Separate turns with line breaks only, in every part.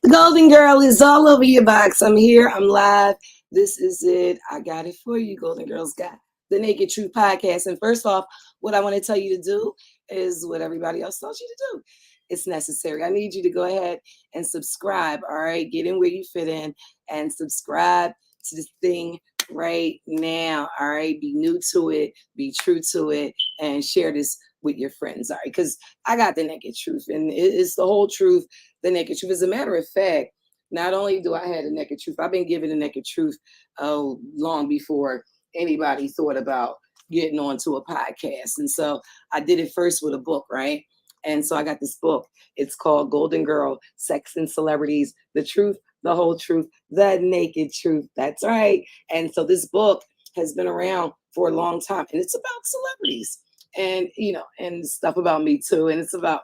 The Golden Girl is all over your box. I'm here. I'm live. This is it. I got it for you. Golden Girls got the Naked Truth podcast. And first off, what I want to tell you to do is what everybody else tells you to do. It's necessary. I need you to go ahead and subscribe. All right. Get in where you fit in and subscribe to this thing right now. All right. Be new to it. Be true to it. And share this with your friends. All right. Because I got the naked truth. And it's the whole truth. The naked truth. As a matter of fact, not only do I have the naked truth, I've been given the naked truth long before anybody thought about getting onto a podcast. And so I did it first with a book, right? And so I got this book. It's called Golden Girl, Sex and Celebrities, The Truth, the Whole Truth, The Naked Truth. That's right. And so this book has been around for a long time. And it's about celebrities and, you know, and stuff about me too. And it's about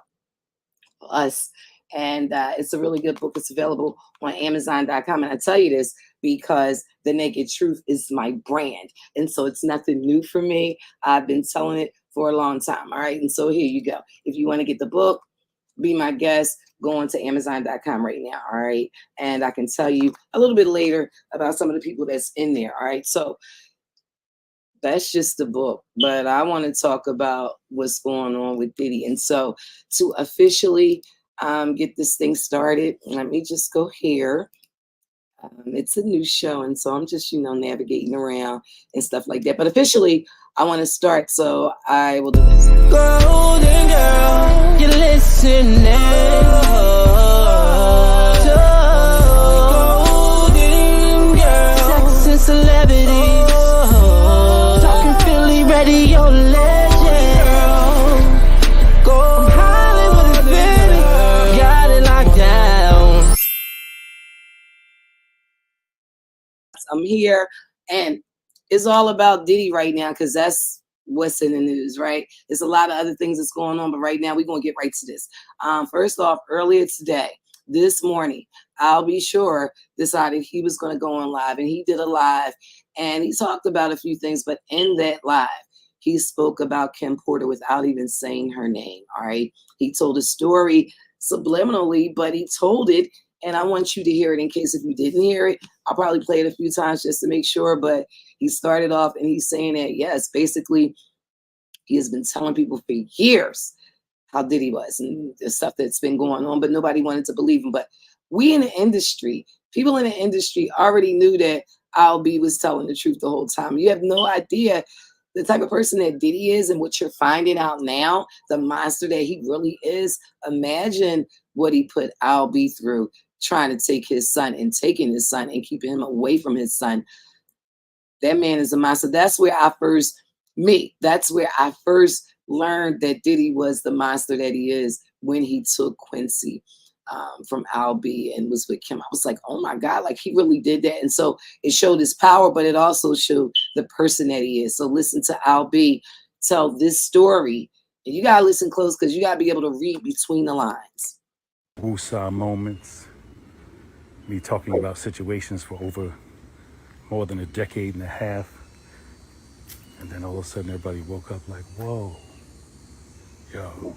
us. And it's a really good book. It's available on Amazon.com. And I tell you this because the naked truth is my brand. And so it's nothing new for me. I've been telling it for a long time. All right. And so here you go. If you want to get the book, be my guest, go on to Amazon.com right now. All right. And I can tell you a little bit later about some of the people that's in there. All right. So that's just the book. But I want to talk about what's going on with Diddy. And so to officially get this thing started, let me just go here. It's a new show, and so I'm just, you know, navigating around and stuff like that. But officially, I want to start, so I will do this.
Golden girl, you're listening. Golden girl, sex and celebrities. Talking Philly radio legend. Go Hollywood, baby. Got it locked down.
I'm here, and it's all about Diddy right now because that's what's in the news, right? There's a lot of other things that's going on, but right now we're going to get right to this. First off, earlier today, this morning, I'll Be Sure decided he was going to go on live, and he did a live, and he talked about a few things, but in that live, he spoke about Kim Porter without even saying her name, all right? He told a story subliminally, but he told it, and I want you to hear it in case if you didn't hear it. I'll probably play it a few times just to make sure, but he started off and he's saying that, yes, basically, he has been telling people for years how Diddy was and the stuff that's been going on, but nobody wanted to believe him. But we in the industry, people in the industry already knew that Al B was telling the truth the whole time. You have no idea the type of person that Diddy is and what you're finding out now, the monster that he really is. Imagine what he put Al B through, trying to take his son and taking his son and keeping him away from his son. That man is a monster. That's where I first learned that Diddy was the monster that he is when he took Quincy from Al B and was with Kim. I was like, oh my God, like he really did that. And so it showed his power, but it also showed the person that he is. So listen to Al B tell this story. And you got to listen close because you got to be able to read between the lines.
Woosah moments, me talking about situations for over more than a decade and a half. And then all of a sudden everybody woke up like, whoa, yo,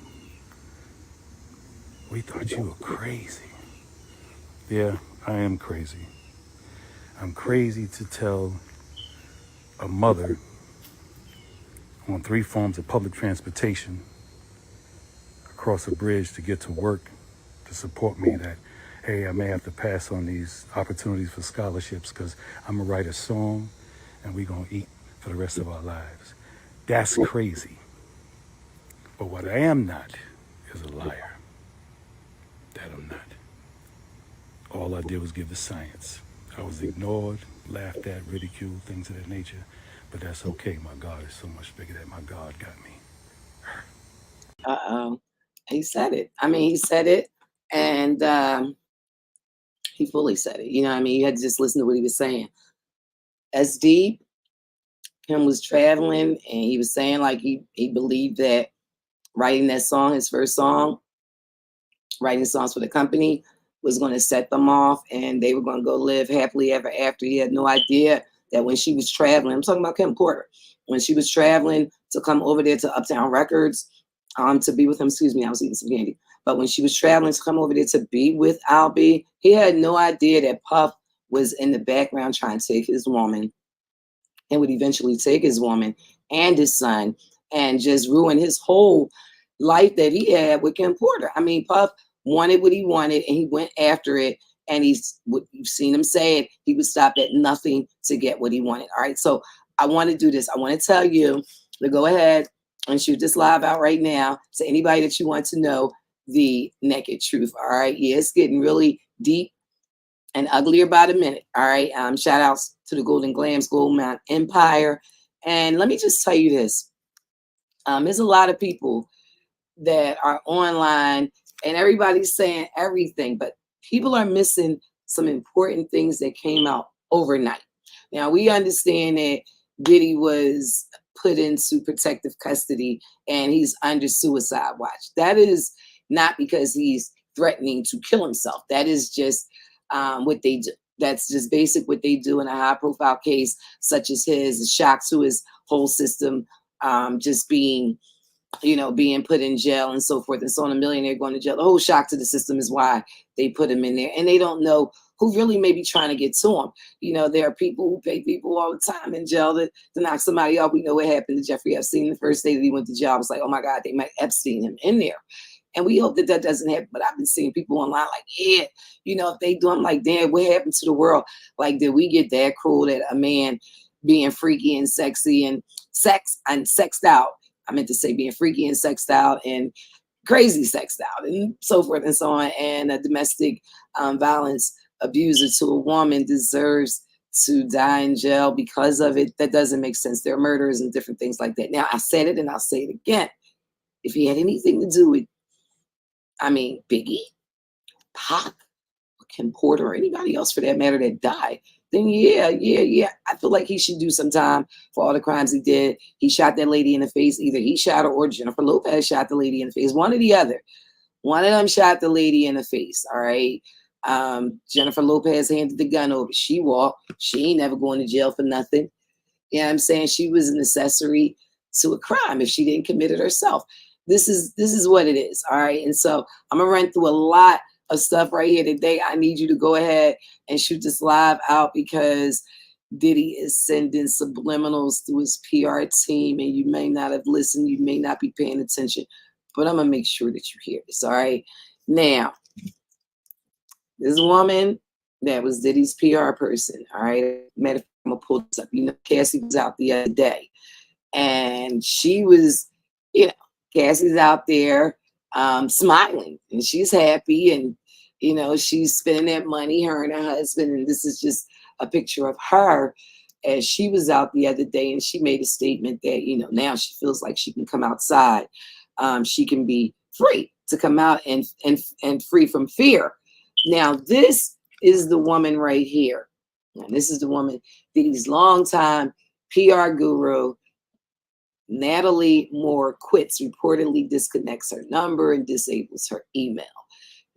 we thought you were crazy. Yeah, I am crazy. I'm crazy to tell a mother on 3 forms of public transportation across a bridge to get to work to support me that, hey, I may have to pass on these opportunities for scholarships because I'm gonna write a song and we're gonna eat for the rest of our lives. That's crazy. But what I am not is a liar. That I'm not. All I did was give the science. I was ignored, laughed at, ridiculed, things of that nature. But that's okay. My God is so much bigger that my God got me.
He said it. I mean, he said it, and he fully said it. You know what I mean? You had to just listen to what he was saying. As deep, Kim was traveling, and he was saying like he believed that writing that song, his first song, writing songs for the company, was going to set them off, and they were going to go live happily ever after. He had no idea that when she was traveling, I'm talking about Kim Porter, when she was traveling to come over there to Uptown Records to be with him, excuse me, I was eating some candy, But when she was traveling to come over there to be with Albie, he had no idea that Puff was in the background trying to take his woman and would eventually take his woman and his son and just ruin his whole life that he had with Kim Porter. I mean, Puff wanted what he wanted and he went after it. And you've seen him say it, he would stop at nothing to get what he wanted. All right. So I want to do this. I want to tell you to go ahead and shoot this live out right now to anybody that you want to know the naked truth. All right. Yeah, it's getting really deep and uglier by the minute. All right. Shout outs to the Golden Glams, Gold Mount Empire. And let me just tell you this. There's a lot of people that are online and everybody's saying everything, but people are missing some important things that came out overnight. Now, we understand that Diddy was put into protective custody and he's under suicide watch. That is not because he's threatening to kill himself. That is just what they do. That's just basic what they do in a high profile case such as his, a shock to his whole system, just being put in jail and so forth and so on, a millionaire going to jail. The whole shock to the system is why they put him in there. And they don't know who really may be trying to get to him. There are people who pay people all the time in jail to knock somebody off. We know what happened to Jeffrey Epstein the first day that he went to jail. I was like, oh my God, they might Epstein him in there. And we hope that that doesn't happen. But I've been seeing people online like, yeah, if they do, I'm like, damn, what happened to the world? Like, did we get that cruel that a man being freaky and sexy and sexed out? I meant to say being freaky and sexed out and crazy sexed out and so forth and so on. And a domestic violence abuser to a woman deserves to die in jail because of it. That doesn't make sense. There are murders and different things like that. Now, I said it and I'll say it again. If he had anything to do with, Biggie, Pac, or Kim Porter, or anybody else for that matter that died, then yeah. I feel like he should do some time for all the crimes he did. He shot that lady in the face. Either he shot her or Jennifer Lopez shot the lady in the face. One or the other. One of them shot the lady in the face. All right. Jennifer Lopez handed the gun over. She walked. She ain't never going to jail for nothing. You know what I'm saying? She was an accessory to a crime if she didn't commit it herself. This is what it is. All right. And so I'm gonna run through a lot of stuff right here today. I need you to go ahead and shoot this live out because Diddy is sending subliminals through his PR team, and you may not have listened, you may not be paying attention, but I'm gonna make sure that you hear this. All right. Now, this woman that was Diddy's PR person. All right. Matter of fact, I'm gonna pull this up. Cassies was out the other day, and she was, Cassie's out there smiling and she's happy and she's spending that money, her and her husband, and this is just a picture of her as she was out the other day, and she made a statement that now she feels like she can come outside, she can be free to come out and free from fear. Now this is the woman right here, and this is the woman, Diddy's longtime PR guru. Natalie Moore quits, reportedly disconnects her number and disables her email.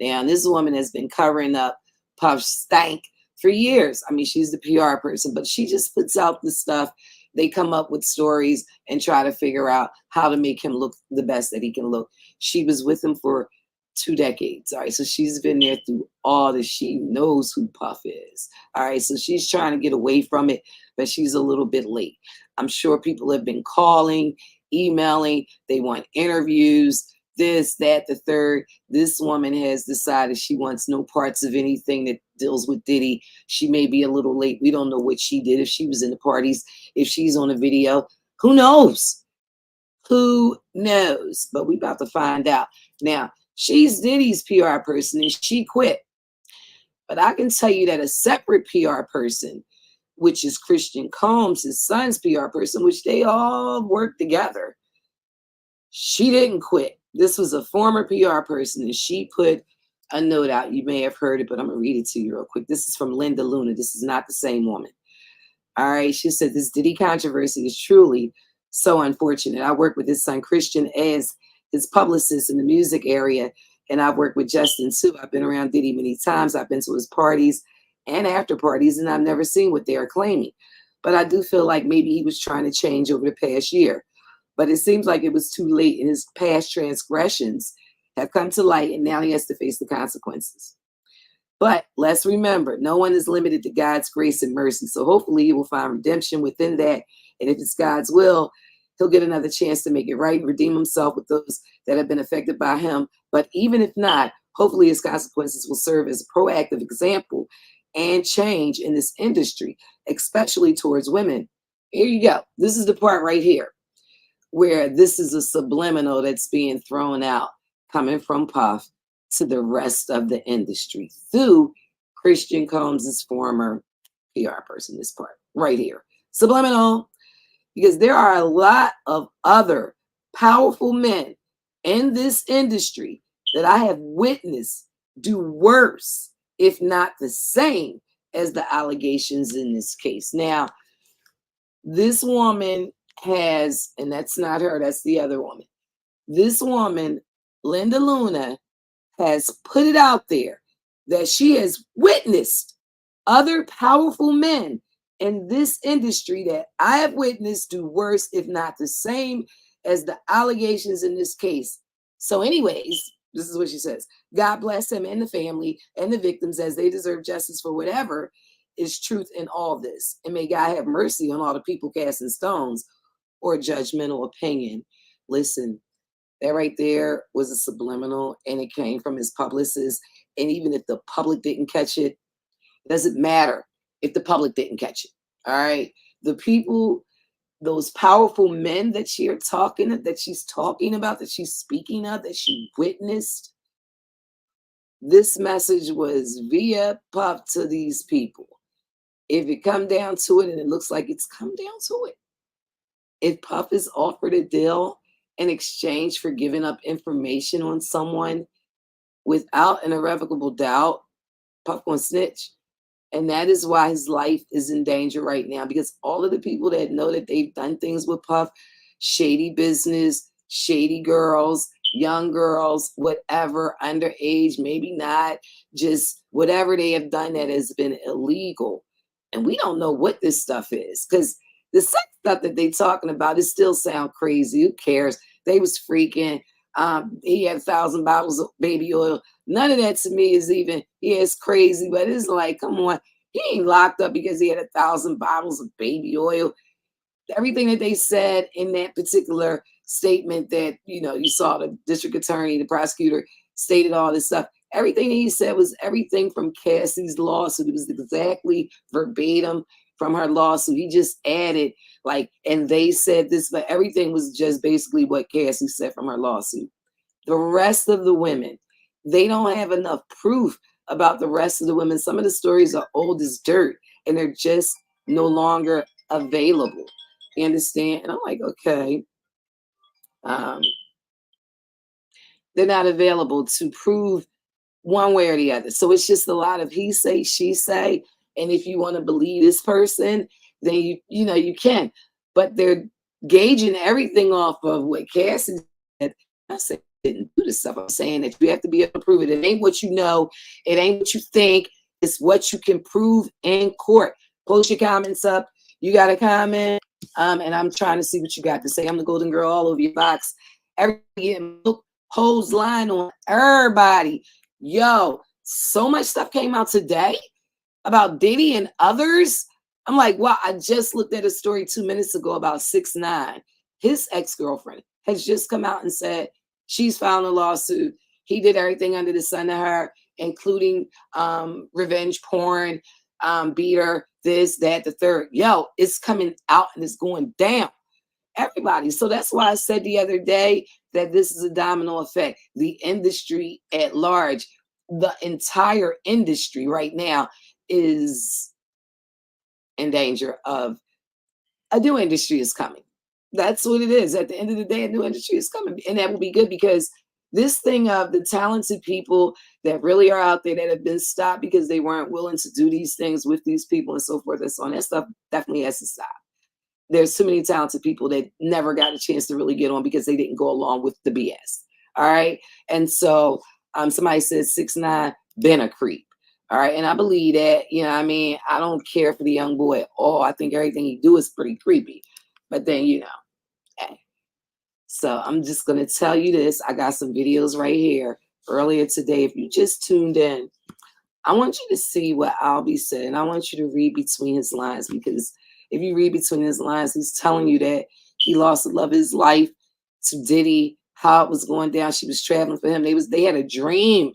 Now, this woman has been covering up Puff's stank for years. She's the PR person, but she just puts out the stuff. They come up with stories and try to figure out how to make him look the best that he can look. She was with him for 2 decades. All right. So she's been there through all this. She knows who Puff is. All right. So she's trying to get away from it, but she's a little bit late. I'm sure people have been calling, emailing. They want interviews, this, that, the third. This woman has decided she wants no parts of anything that deals with Diddy. She may be a little late. We don't know what she did. If she was in the parties, if she's on a video, who knows? Who knows? But we about to find out. Now, she's Diddy's PR person and she quit. But I can tell you that a separate PR person, which is Christian Combs, his son's PR person, which they all work together, she didn't quit. This was a former PR person, and she put a note out. You may have heard it, but I'm going to read it to you real quick. This is from Linda Luna. This is not the same woman. All right. She said, this Diddy controversy is truly so unfortunate. I work with his son, Christian, as his publicist in the music area, and I've worked with Justin, too. I've been around Diddy many times. I've been to his parties and after parties, and I've never seen what they are claiming. But I do feel like maybe he was trying to change over the past year. But it seems like it was too late in his past transgressions. have come to light, and now he has to face the consequences. But let's remember, no one is limited to God's grace and mercy. So hopefully he will find redemption within that. And if it's God's will, he'll get another chance to make it right, redeem himself with those that have been affected by him. But even if not, hopefully his consequences will serve as a proactive example and change in this industry, especially towards women. Here you go. This is the part right here where this is a subliminal that's being thrown out, coming from Puff to the rest of the industry through Christian Combs' former PR person. This part right here, subliminal, because there are a lot of other powerful men in this industry that I have witnessed do worse, if not the same, as the allegations in this case. Now, this woman has, and that's not her, that's the other woman. This woman, Linda Luna, has put it out there that she has witnessed other powerful men in this industry that I have witnessed do worse, if not the same, as the allegations in this case. So anyways, this is what she says. God bless him and the family and the victims, as they deserve justice for whatever is truth in all this. And may God have mercy on all the people casting stones or judgmental opinion. Listen, that right there was a subliminal, and it came from his publicist. And even if the public didn't catch it, it doesn't matter if the public didn't catch it. All right. The people, those powerful men that she's talking about, that she's speaking of, that she witnessed, this message was via Puff to these people. If it come down to it, and it looks like it's come down to it, if Puff is offered a deal in exchange for giving up information on someone without an irrevocable doubt, Puff gonna snitch. And that is why his life is in danger right now, because all of the people that know that they've done things with Puff, shady business, shady girls, young girls, whatever, underage, maybe not, just whatever they have done that has been illegal. And we don't know what this stuff is, because the sex stuff that they talking about, it still sound crazy. Who cares? They was freaking. He had 1,000 bottles of baby oil. None of that to me is even, it's crazy, but it's like, come on. He ain't locked up because he had 1,000 bottles of baby oil. Everything that they said in that particular statement that, you saw the district attorney, the prosecutor stated all this stuff. Everything he said was everything from Cassie's lawsuit. It was exactly verbatim from her lawsuit. He just added and they said this, but everything was just basically what Cassie said from her lawsuit. The rest of the women, they don't have enough proof about the rest of the women. Some of the stories are old as dirt, and they're just no longer available. You understand? And I'm like, okay. They're not available to prove one way or the other. So it's just a lot of he say, she say. And if you want to believe this person, then you can. But they're gauging everything off of what Cassie said. I said, didn't do this stuff. I'm saying that you have to be able to prove it. It ain't what you know. It ain't what you think. It's what you can prove in court. Post your comments up. You got a comment, and I'm trying to see what you got to say. I'm the golden girl all over your box. Everybody hose line on everybody. Yo, so much stuff came out today about Diddy and others. I'm like, wow, I just looked at a story 2 minutes ago about 6ix9ine. His ex-girlfriend has just come out and said she's filed a lawsuit. He did everything under the sun to her, including revenge porn, beat her, this, that, the third. Yo, it's coming out and it's going down. Everybody. So that's why I said the other day that this is a domino effect. The industry at large, the entire industry right now is in danger of a new industry is coming. That's what it is. At the end of the day, a new industry is coming. And that will be good, because this thing of the talented people that really are out there that have been stopped because they weren't willing to do these things with these people and so forth and so on, that stuff definitely has to stop. There's too many talented people that never got a chance to really get on because they didn't go along with the BS. All right. And so somebody said 6ix9ine been a creep. All right. And I believe that, I don't care for the young boy at all. I think everything he do is pretty creepy. But then, hey. So I'm just going to tell you this. I got some videos right here earlier today. If you just tuned in, I want you to see what Albie said, and I want you to read between his lines, because if you read between his lines, he's telling you that he lost the love of his life to Diddy, how it was going down. She was traveling for him. They had a dream,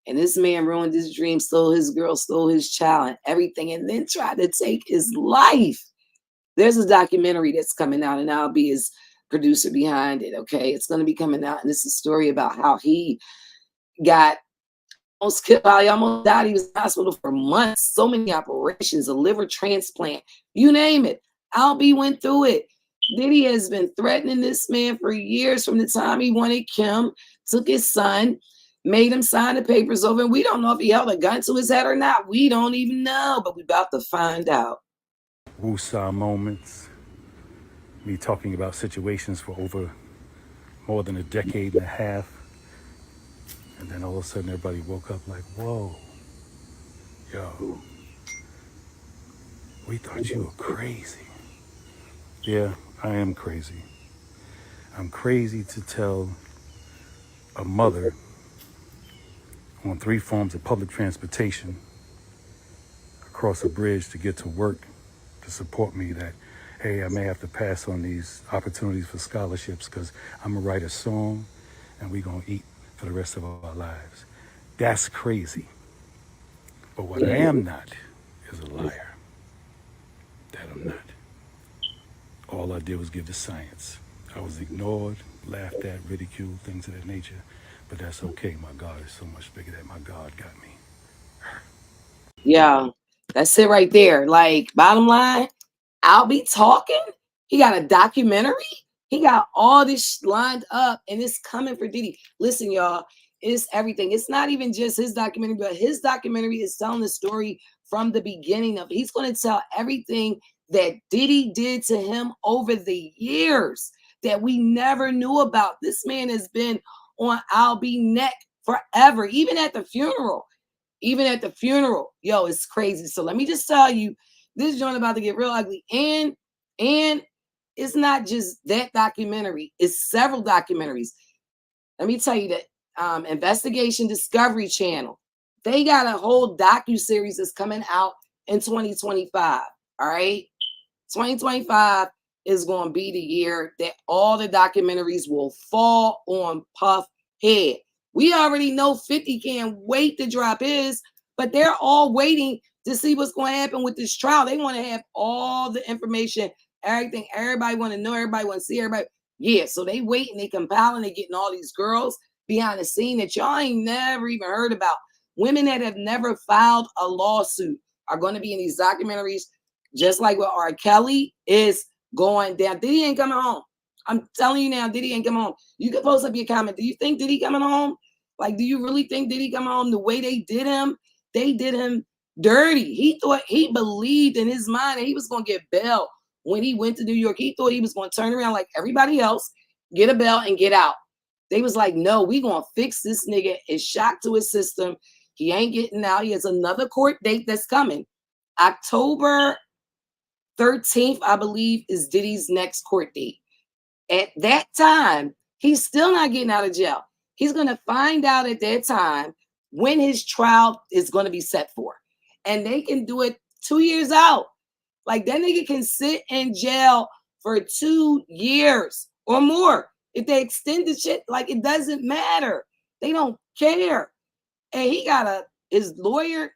and this man ruined his dream, stole his girl, stole his child, and everything, and then tried to take his life. There's a documentary that's coming out, and Albie is producer behind it. Okay, it's going to be coming out, and it's a story about how he got almost killed. He almost died. He was in the hospital for months. So many operations, a liver transplant, you name it. Albie went through it. Diddy has been threatening this man for years, from the time he wanted Kim, took his son, made him sign the papers over. And we don't know if he held a gun to his head or not. We don't even know, but we're about to find out.
Woosah moments, me talking about situations for over more than a decade and a half. And then all of a sudden everybody woke up like, whoa, yo, we thought you were crazy. Yeah, I am crazy. I'm crazy to tell a mother on 3 forms of public transportation across a bridge to get to work to support me that, hey, I may have to pass on these opportunities for scholarships because I'm going to write a song and we're going to eat for the rest of our lives. That's crazy. But what I am not is a liar. That I'm not. All I did was give the science. I was ignored, laughed at, ridiculed, things of that nature. But that's okay. My God is so much bigger that my God got me.
Yeah, that's it right there. Like, bottom line, I'll be talking. He got a documentary. He got all this lined up, and it's coming for Diddy. Listen, y'all, it's everything. It's not even just his documentary, but his documentary is telling the story from the beginning of it. He's going to tell everything that Diddy did to him over the years that we never knew about. This man has been on Albie neck forever, even at the funeral. Even at the funeral, yo, it's crazy. So let me just tell you, this joint about to get real ugly. And it's not just that documentary, it's several documentaries. Let me tell you that Investigation Discovery Channel, they got a whole docuseries that's coming out in 2025. All right. 2025 is going to be the year that all the documentaries will fall on Puff head. We already know 50 can't wait to drop his, but they're all waiting to see what's going to happen with this trial. They want to have all the information, everything. Everybody want to know, everybody want to see, everybody. Yeah, so they waiting, they compiling, they getting all these girls behind the scene that y'all ain't never even heard about. Women that have never filed a lawsuit are going to be in these documentaries, just like what R. Kelly is going down. Diddy ain't coming home. I'm telling you now, Diddy ain't coming home. You can post up your comment. Do you think Diddy coming home? Like, do you really think Diddy coming home? The way they did him dirty. He thought, he believed in his mind that he was going to get bail when he went to New York. He thought he was going to turn around like everybody else, get a bail and get out. They was like, no, we going to fix this nigga. It's shock to his system. He ain't getting out. He has another court date that's coming. October 13th, I believe, is Diddy's next court date. At that time, he's still not getting out of jail. He's going to find out at that time when his trial is going to be set for. And they can do it 2 years out. Like, that nigga can sit in jail for 2 years or more. If they extend the shit, like, it doesn't matter. They don't care. And he got his lawyer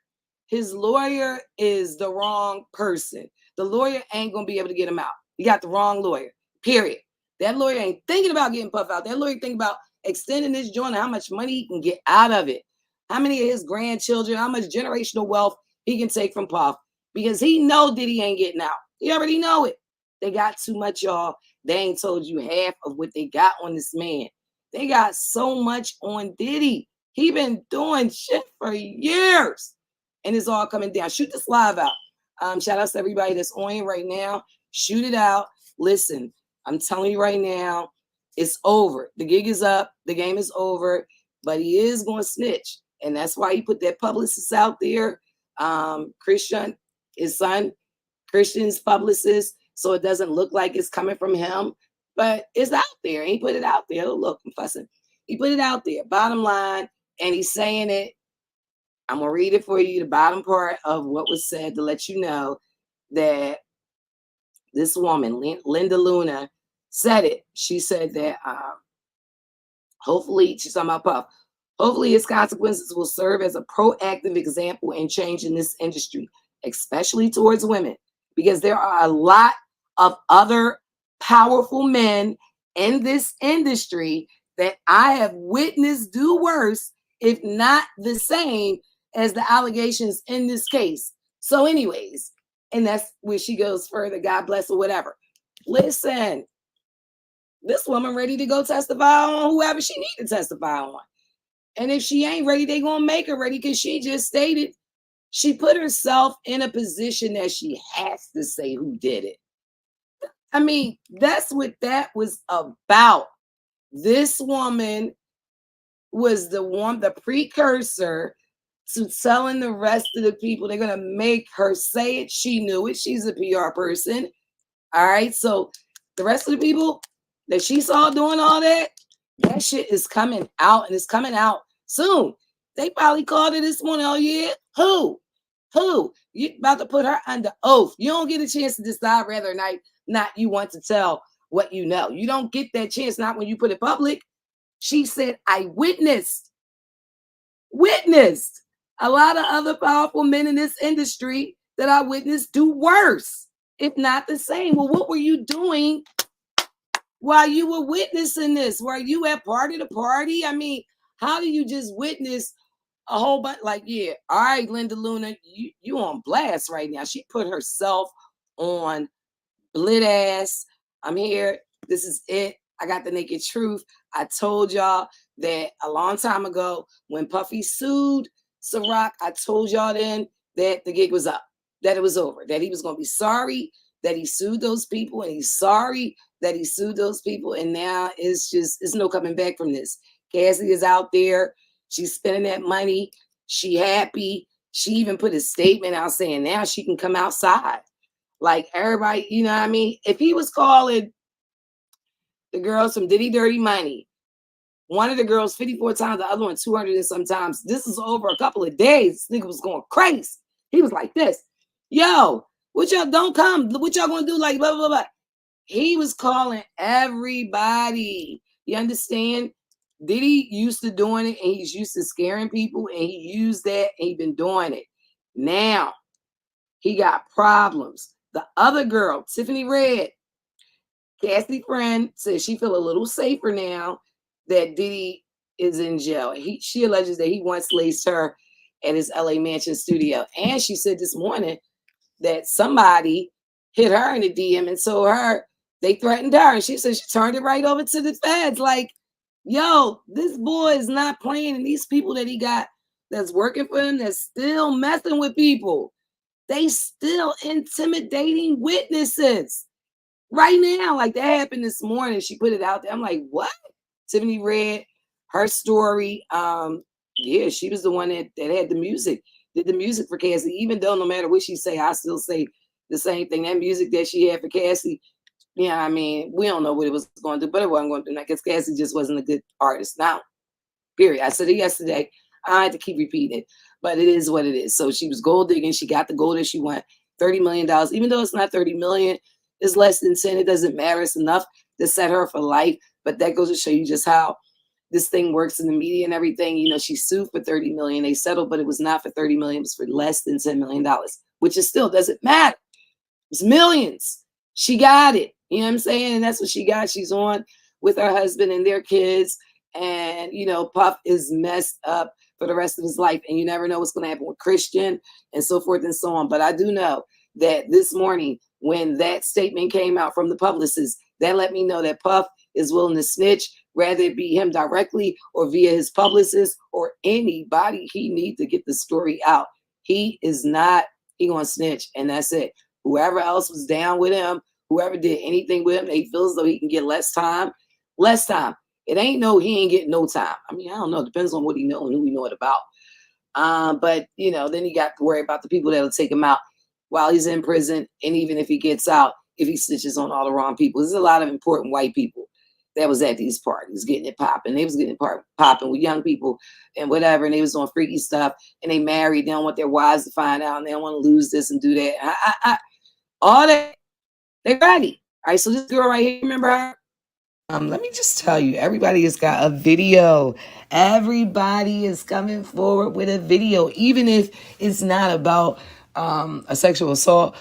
is the wrong person. The lawyer ain't going to be able to get him out. He got the wrong lawyer, period. That lawyer ain't thinking about getting Puff out. That lawyer thinking about extending this joint and how much money he can get out of it. How many of his grandchildren, how much generational wealth he can take from Puff. Because he know Diddy ain't getting out. He already know it. They got too much, y'all. They ain't told you half of what they got on this man. They got so much on Diddy. He been doing shit for years. And it's all coming down. Shoot this live out. Shout out to everybody that's on it right now. Shoot it out. Listen, I'm telling you right now, it's over. The gig is up. The game is over. But he is going to snitch. And that's why he put that publicist out there. Christian, his son, Christian's publicist. So it doesn't look like it's coming from him. But it's out there. He put it out there. Oh, look, I'm fussing. He put it out there. Bottom line, and he's saying it. I'm gonna read it for you. The bottom part of what was said to let you know that this woman, Linda Luna, said it. She said that hopefully, she's talking about Puff. Hopefully, its consequences will serve as a proactive example in changing this industry, especially towards women, because there are a lot of other powerful men in this industry that I have witnessed do worse, if not the same, as the allegations in this case. So, anyways, and that's where she goes further. God bless or whatever. Listen, this woman ready to go testify on whoever she need to testify on. And if she ain't ready, they gonna make her ready, because she just stated she put herself in a position that she has to say who did it. I mean, that's what that was about. This woman was the precursor to telling the rest of the people they're gonna make her say it. She knew it. She's a PR person. All right. So the rest of the people that she saw doing all that shit is coming out, and it's coming out soon. They probably called her this morning. Oh, yeah. Who? You about to put her under oath. You don't get a chance to decide whether or not you want to tell what you know. You don't get that chance, not when you put it public. She said, I witnessed a lot of other powerful men in this industry that I witnessed do worse, if not the same. Well, what were you doing while you were witnessing this? Were you at party to party? I mean, how do you just witness a whole bunch? Like, yeah, all right, Linda Luna, you on blast right now. She put herself on blit ass. I'm here. This is it. I got the naked truth. I told y'all that a long time ago when Puffy sued Ciroc, I told y'all then that the gig was up, that it was over, that he was going to be sorry that he sued those people, and he's sorry that he sued those people. And now it's no coming back from this. Cassie is out there. She's spending that money. She happy. She even put a statement out saying now she can come outside. Like everybody, you know what I mean? If he was calling the girls from Diddy Dirty Money, one of the girls 54 times, the other one 200 and sometimes, this is over a couple of days. This nigga was going crazy. He was like this. Yo, what y'all don't come? What y'all gonna do? Like blah, blah, blah. He was calling everybody. You understand? Diddy used to doing it, and he's used to scaring people, and he used that, and he been doing it. Now, he got problems. The other girl, Tiffany Red, Cassies' friend, says she feel a little safer now that Diddy is in jail. She alleges that he once laced her at his LA mansion studio. And she said this morning that somebody hit her in the DM and told her they threatened her. And she said she turned it right over to the feds. Like, yo, this boy is not playing. And these people that he got that's working for him, that's still messing with people. They still intimidating witnesses right now. Like that happened this morning. She put it out there. I'm like, what? Tiffany Red, her story. Yeah, she was the one that had the music, did the music for Cassie. Even though no matter what she say, I still say the same thing. That music that she had for Cassie, yeah, I mean, we don't know what it was going to do, but it wasn't going to do that because Cassie just wasn't a good artist. Now, period. I said it yesterday. I had to keep repeating it, but it is what it is. So she was gold digging. She got the gold that she won, $30 million. Even though it's not 30 million, it's less than 10. It doesn't matter. It's enough to set her for life. But that goes to show you just how this thing works in the media and everything. You know, she sued for 30 million. They settled, but it was not for 30 million. It was for less than $10 million, which is still doesn't matter. It's millions. She got it. You know what I'm saying? And that's what she got. She's on with her husband and their kids. And, you know, Puff is messed up for the rest of his life. And you never know what's going to happen with Christian and so forth and so on. But I do know that this morning, when that statement came out from the publicist, that let me know that Puff is willing to snitch, rather it be him directly or via his publicist or anybody he needs to get the story out. He gonna snitch, and that's it. Whoever else was down with him, whoever did anything with him, they feel as though he can get less time. It ain't no, he ain't getting no time. I mean, I don't know. It depends on what he know and who he know it about. But, you know, then he got to worry about the people that'll take him out while he's in prison. And even if he gets out, if he snitches on all the wrong people. There's a lot of important white people that was at these parties getting it popping. They was getting it popping with young people and whatever, and they was doing freaky stuff, and they married. They don't want their wives to find out, and they don't want to lose this and do that. All that, they ready. All right, so this girl right here, remember her? Let me just tell you, everybody has got a video. Everybody is coming forward with a video, even if it's not about a sexual assault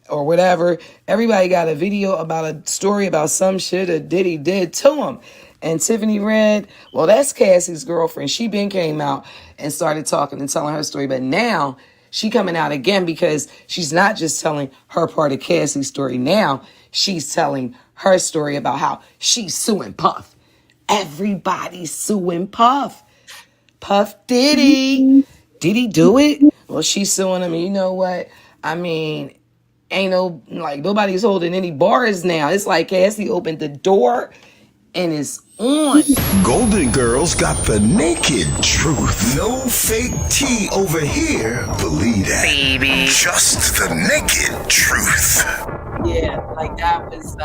or whatever. Everybody got a video about a story about some shit that Diddy did to him. And Tiffany Red, well, that's Cassie's girlfriend. She been came out and started talking and telling her story, but now she coming out again because she's not just telling her part of Cassie's story. Now she's telling her story about how she's suing Puff. Everybody's suing Puff. Puff Diddy. Did he do it? Well, she's suing him. And you know what? I mean, ain't no, like, nobody's holding any bars now. It's like Cassie opened the door and it's on.
Golden Girls got the naked truth. No fake tea over here. Believe that. Baby. Just the naked truth.
Yeah, like that was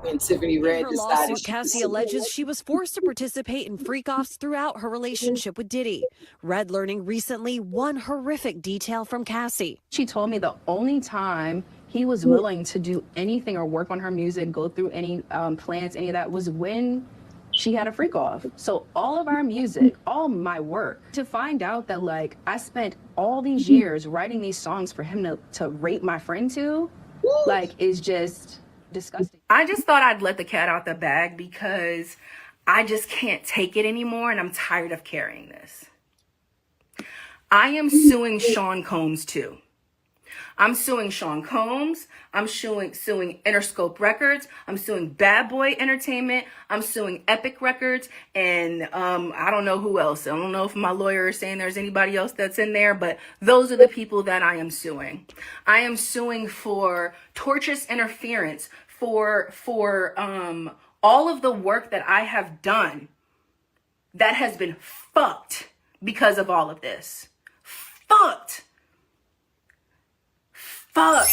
when Tiffany Red
her
decided.
lawsuit, Cassie alleges she was forced to participate in freak-offs throughout her relationship with Diddy. Red learning recently one horrific detail from Cassie.
She told me the only time he was willing to do anything or work on her music, go through any plans, any of that, was when she had a freak off. So all of our music, all my work, to find out that, like, I spent all these years writing these songs for him to rape my friend to, like, is just disgusting.
I just thought I'd let the cat out the bag because I just can't take it anymore and I'm tired of carrying this. I am suing Sean Combs too. I'm suing Sean Combs. I'm suing Interscope Records. I'm suing Bad Boy Entertainment. I'm suing Epic Records. And I don't know who else. I don't know if my lawyer is saying there's anybody else that's in there, but those are the people that I am suing. I am suing for tortious interference, for all of the work that I have done that has been fucked because of all of this. Fucked. Fuck.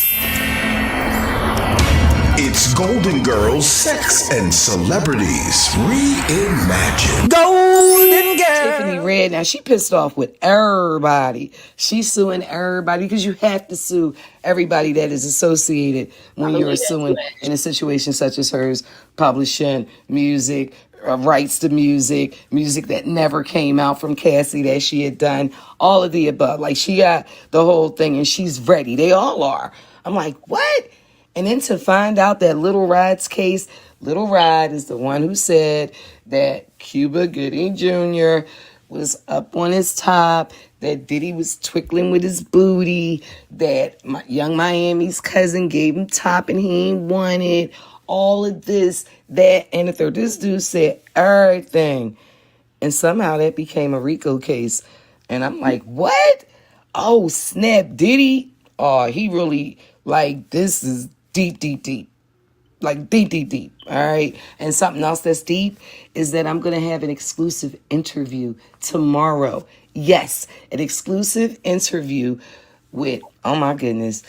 It's Golden Girls, Sex and Celebrities Reimagined.
Golden Girl.
Tiffany Red, now she pissed off with everybody. She's suing everybody because you have to sue everybody that is associated when you're suing in a situation such as hers, publishing music, rights to music that never came out from Cassie that she had done, all of the above. Like, she got the whole thing and she's ready. They all are. I'm like, what? And then to find out that Little Rod's case, Little Rod is the one who said that Cuba Gooding Jr. was up on his top, that Diddy was twickling with his booty, that Young Miami's cousin gave him top and he ain't want it. All of this, that, and the third. This dude said everything. And somehow that became a RICO case. And I'm like, what? Oh, snap. Diddy? Oh, he really, like, this is deep, deep, deep. Like, deep, deep, deep. All right? And something else that's deep is that I'm going to have an exclusive interview tomorrow. Yes, an exclusive interview with, oh my goodness,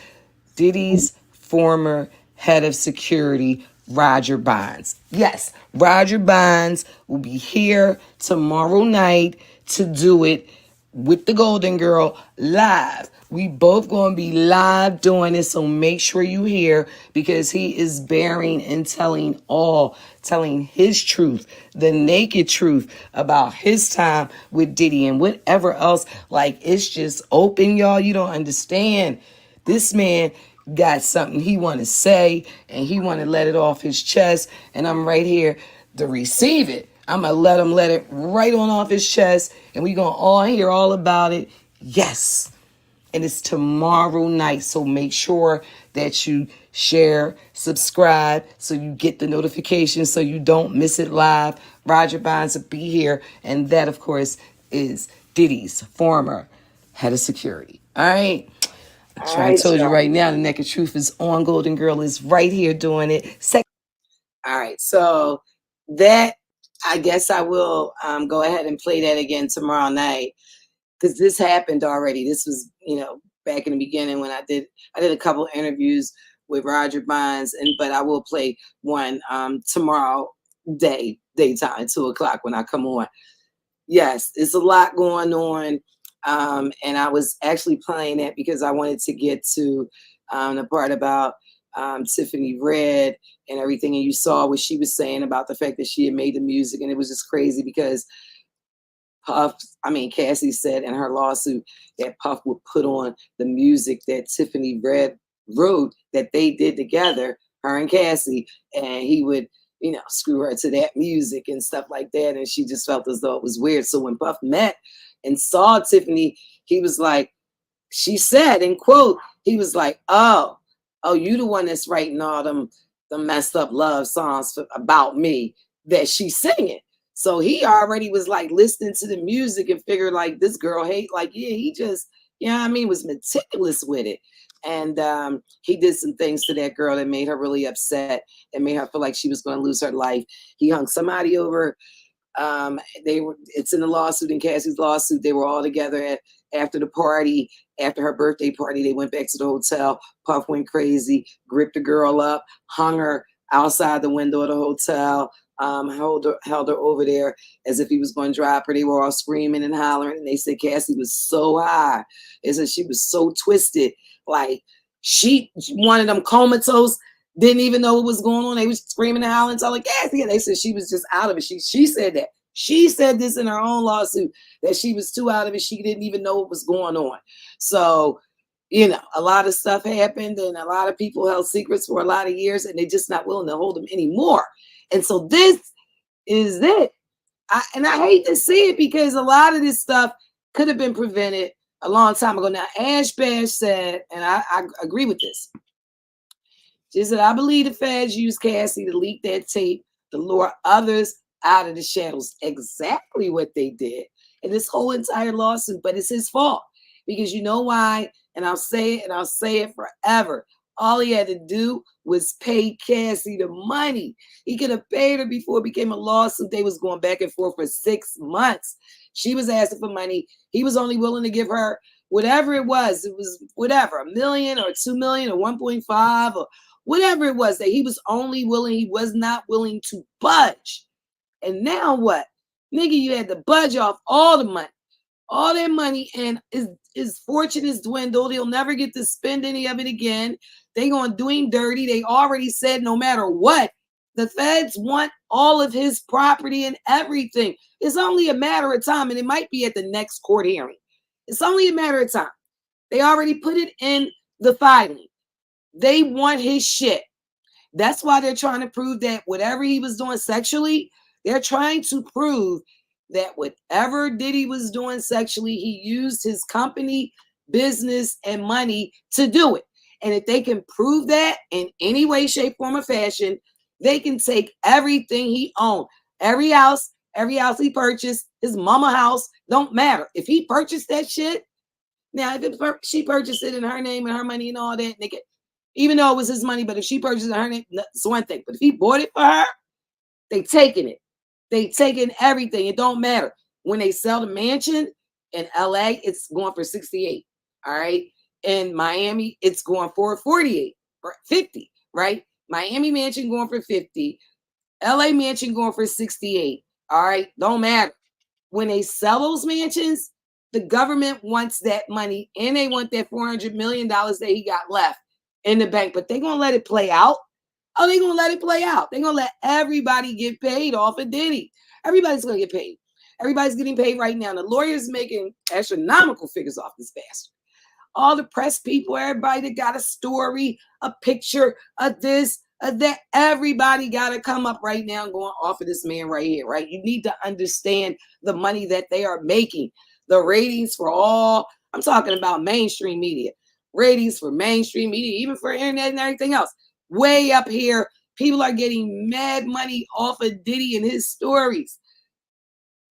Diddy's former head of security, Roger Bonds. Yes, Roger Bonds will be here tomorrow night to do it with the Golden Girl live. We both going to be live doing it, so make sure you hear, because he is bearing and telling his truth, the naked truth about his time with Diddy and whatever else. Like, it's just open, y'all. You don't understand. This man got something he want to say, and he want to let it off his chest, and I'm right here to receive it. I'm going to let him let it right on off his chest, and we going to all hear all about it. Yes. And it's tomorrow night, so make sure that you share, subscribe, so you get the notifications, so you don't miss it live. Roger Bonds will be here, and that, of course, is Diddy's former head of security. All right? I told you right now, the Naked Truth is on. Golden Girl is right here doing it. All right, so that, I guess I will go ahead and play that again tomorrow night, because this happened already. This was, back in the beginning when I did a couple interviews with Roger Bonds, but I will play one tomorrow daytime, 2:00 when I come on. Yes, it's a lot going on. And I was actually playing that because I wanted to get to the part about Tiffany Red and everything. And you saw what she was saying about the fact that she had made the music. And it was just crazy because Cassie said in her lawsuit that Puff would put on the music that Tiffany Red wrote that they did together, her and Cassie, and he would, screw her to that music and stuff like that. And she just felt as though it was weird. So when Puff met and saw Tiffany, he was like, she said, in quote, he was like, oh, you the one that's writing all them messed up love songs about me that she's singing. So he already was like listening to the music and figured like this girl hate, like, yeah, he just, was meticulous with it. And he did some things to that girl that made her really upset and made her feel like she was going to lose her life. He hung somebody over. It's in the lawsuit, in Cassie's lawsuit. They were all together after the party, after her birthday party. They went back to the hotel. Puff went crazy, gripped the girl up, hung her outside the window of the hotel, held her over there as if he was going to drop her. They were all screaming and hollering, and they said Cassie was so high. They said she was so twisted, like she, one of them comatose, didn't even know what was going on. They was screaming and hollering, telling Cassie, and they said she was just out of it. She said that. She said this in her own lawsuit, that she was too out of it. She didn't even know what was going on. So, a lot of stuff happened, and a lot of people held secrets for a lot of years, and they're just not willing to hold them anymore. And so this is it. I hate to see it because a lot of this stuff could have been prevented a long time ago. Now, Ash Bash said, and I agree with this. She said, I believe the feds used Cassie to leak that tape to lure others out of the shadows. Exactly what they did in this whole entire lawsuit, but it's his fault. Because you know why? And I'll say it, and I'll say it forever. All he had to do was pay Cassie the money. He could have paid her before it became a lawsuit. They was going back and forth for 6 months. She was asking for money. He was only willing to give her whatever it was. It was whatever, $1 million or $2 million or 1.5 or whatever it was that he was only willing. He was not willing to budge. And now what? Nigga, you had to budge off all the money. All that money, and his fortune is dwindled. He'll never get to spend any of it again. They gonna do him dirty. They already said no matter what, the feds want all of his property and everything. It's only a matter of time, and it might be at the next court hearing. It's only a matter of time. They already put it in the filing. They want his shit. That's why they're trying to prove that whatever he was doing sexually, they're trying to prove that whatever Diddy was doing sexually, he used his company, business, and money to do it. And if they can prove that in any way, shape, form, or fashion, they can take everything he owned. Every house he purchased, his mama house, don't matter. If he purchased that shit, now if she purchased it in her name and her money and all that, nigga, even though it was his money, but if she purchased it in her name, that's one thing. But if he bought it for her, they taking it. They taking everything. It don't matter. When they sell the mansion in LA, it's going for 68. All right. In Miami, it's going for 48 or 50, right? Miami mansion going for 50. LA mansion going for 68. All right. Don't matter. When they sell those mansions, the government wants that money and they want that $400 million that he got left in the bank, but they're going to let it play out. Oh, they're going to let it play out. They're going to let everybody get paid off of Diddy. Everybody's going to get paid. Everybody's getting paid right now. The lawyer's making astronomical figures off this bastard. All the press people, everybody that got a story, a picture of this, of that, everybody got to come up right now and going off of this man right here, right? You need to understand the money that they are making. The ratings for all, I'm talking about mainstream media. Ratings for mainstream media, even for internet and everything else. Way up here, people are getting mad money off of Diddy and his stories.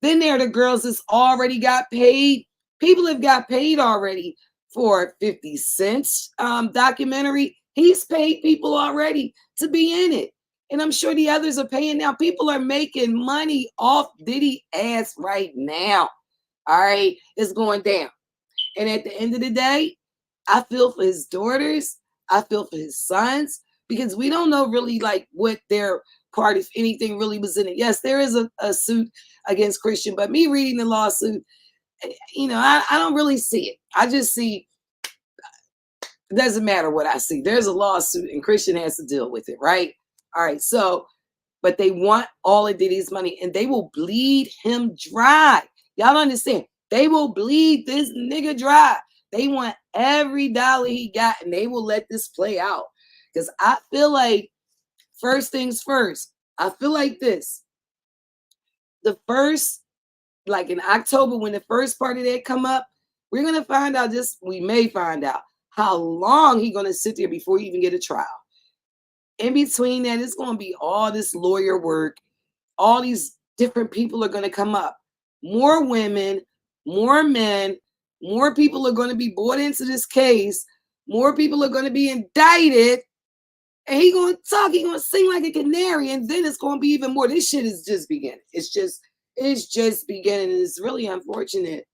Then there are the girls that's already got paid. People have got paid already for 50 Cent's documentary. He's paid people already to be in it. And I'm sure the others are paying now. People are making money off Diddy's ass right now. All right, it's going down. And at the end of the day, I feel for his daughters. I feel for his sons, because we don't know really like what their part, if anything, really was in it. Yes, there is a suit against Christian, but me reading the lawsuit, you know, I don't really see it. I just see, it doesn't matter what I see. There's a lawsuit and Christian has to deal with it, right? All right, so, but they want all of Diddy's money and they will bleed him dry. Y'all understand? They will bleed this nigga dry. They want every dollar he got and they will let this play out. Because I feel like, first things first, I feel like this. The first, like in October, when the first part of that come up, we're going to find out this, we may find out how long he's going to sit there before he even get a trial. In between that, it's going to be all this lawyer work. All these different people are going to come up. More women, more men, more people are going to be brought into this case. More people are going to be indicted. And he's going to talk, he's going to sing like a canary. And then it's going to be even more. This shit is just beginning. It's just beginning. And it's really unfortunate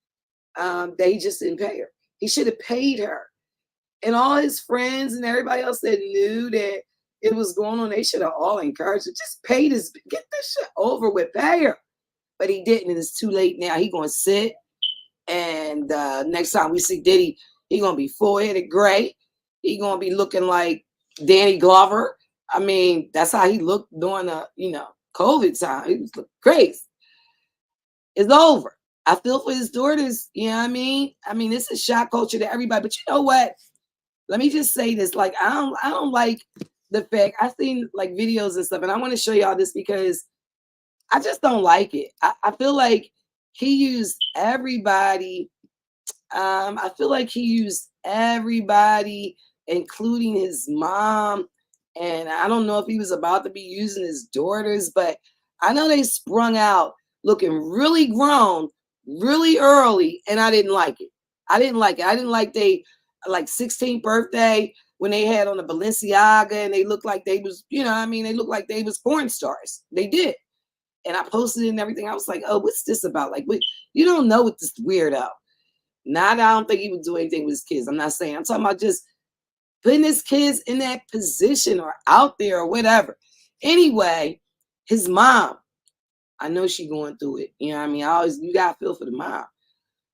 that he just didn't pay her. He should have paid her. And all his friends and everybody else that knew that it was going on, they should have all encouraged her. Just pay this, get this shit over with, pay her. But he didn't, and it's too late now. He going to sit, and next time we see Diddy, he going to be full-headed gray. He going to be looking like Danny Glover. I mean, that's how he looked during the, you know, COVID time. He was looking crazy. It's over. I feel for his daughters, you know what I mean? I mean, this is shock culture to everybody, but you know what? Let me just say this, like, I don't like the fact, I've seen like videos and stuff, and I want to show y'all this because I just don't like it. I feel like he used everybody. I feel like he used everybody, including his mom. And I don't know if he was about to be using his daughters, but I know they sprung out looking really grown, really early, and I didn't like it. I didn't like it. I didn't like they, like 16th birthday when they had on the Balenciaga and they looked like they was, you know what I mean? They looked like they was porn stars. They did. And I posted it and everything. I was like, oh, what's this about? Like, you don't know what this weirdo. Not, I don't think he would do anything with his kids. I'm not saying. I'm talking about just putting his kids in that position or out there or whatever. Anyway, his mom, I know she going through it. You know what I mean? You got to feel for the mom.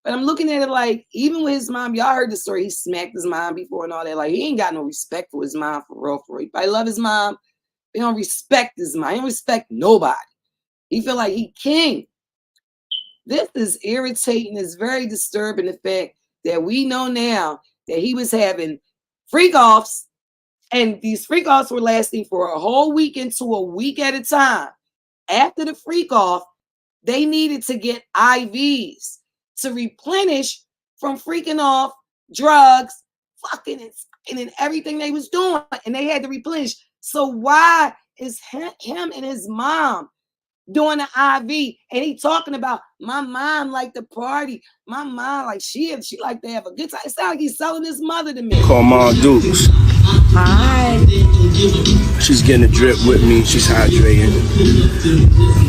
But I'm looking at it like, even with his mom, y'all heard the story. He smacked his mom before and all that. Like, he ain't got no respect for his mom for real, for real. I love his mom. He don't respect his mom. He don't respect nobody. He feel like he king. This is irritating. It's very disturbing, the fact that we know now that he was having freak-offs, and these freak-offs were lasting for a whole week into a week at a time. After the freak-off, they needed to get IVs to replenish from freaking off, drugs, fucking and everything they was doing, and they had to replenish. So why is him and his mom doing the IV, and he talking about my mom like to party, my mom like she like to have a good time? It sounds like he's selling his mother to me.
Call Mom Dukes.
Hi.
She's getting a drip with me. She's hydrating.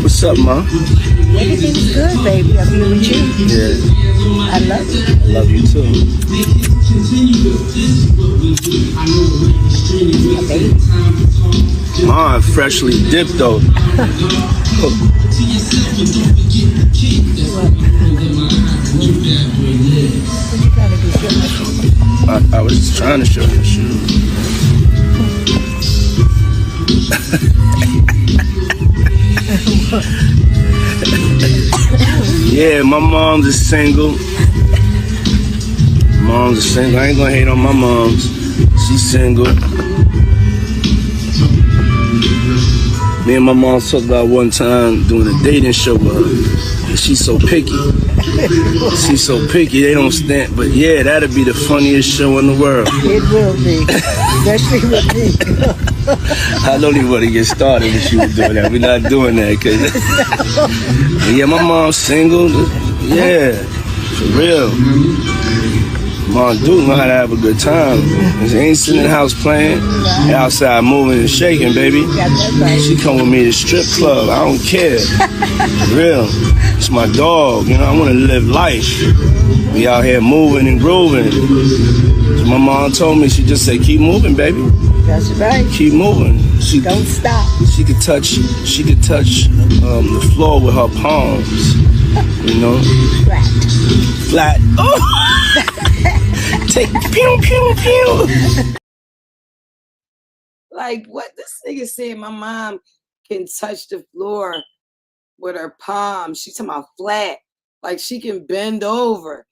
What's up, Mom?
Everything's good, baby. I'm here with you.
Yeah.
I love you.
I love you too.
My baby.
Mom, freshly dipped though. I was just trying to show you the shoes. Yeah, my mom's a single. Mom's a single. I ain't gonna hate on my mom's. She's single. Me and my mom talked about one time doing a dating show with her. And she's so picky. She's so picky, they don't stand. But yeah, that'd be the funniest show in the world.
It will be. Especially with me.
I don't even want to get started with you doing that. We're not doing that. Cause yeah, my mom's single. Yeah, for real. Mom do know how to have a good time. She ain't sitting in the house playing. Outside moving and shaking, baby. She come with me to strip club. I don't care. Real. It's my dog. You know, I want to live life. We out here moving and grooving. It's My mom told me, she just said, keep moving, baby.
That's right.
Keep moving.
Don't stop.
She could touch the floor with her palms, you know. Flat. Oh! Take pew, pew, pew.
Like, what this nigga said, my mom can touch the floor with her palms. She talking about flat. Like, she can bend over.